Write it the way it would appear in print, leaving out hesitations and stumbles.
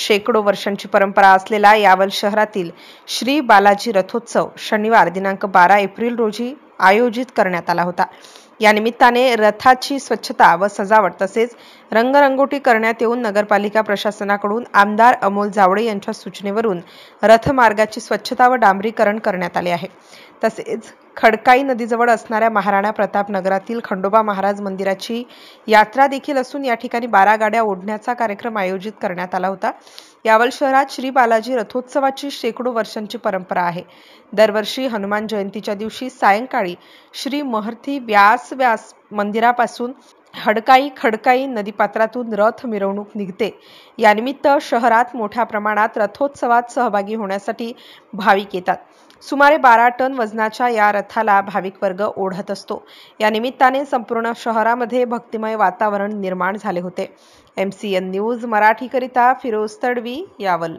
शेकडो वर्षांची परंपरा असलेला यावल शहरातील श्री बालाजी रथोत्सव शनिवार दिनांक 12 एप्रिल रोजी आयोजित करण्यात आला होता। या निमित्ताने रथाची स्वच्छता व सजावट तसेच रंगरंगोटी करण्यात येऊन नगरपालिका प्रशासनाकडून आमदार अमोल जावळे यांच्या सूचनेवरून रथमार्गाची स्वच्छता व डांबरीकरण करण्यात आले आहे। तसेच खडकाई नदीजवळ असणाऱ्या महाराणा प्रताप नगरातील खंडोबा महाराज मंदिराची यात्रा देखील असून या ठिकाणी 12 गाड्या ओढण्याचा कार्यक्रम आयोजित करण्यात आला होता। यावल शहरात श्री बालाजी रथोत्सवाची शेकडो वर्षांची परंपरा आहे। दरवर्षी हनुमान जयंतीच्या दिवशी सायंकाळी श्री महर्षी व्यास मंदिरापासून खडकाई नदीपात्रातून रथ मिरवणूक निघते। यानिमित्त शहरात मोठ्या प्रमाणात रथोत्सवात सहभागी होण्यासाठी भाविक येतात। सुमारे 12 टन वजनाच्या या रथाला भाविक वर्ग ओढत असतो। या निमित्ताने संपूर्ण शहरामध्ये भक्तिमय वातावरण निर्माण झाले होते। MCN न्यूज मराठीकरिता फिरोज तडवी, यावल।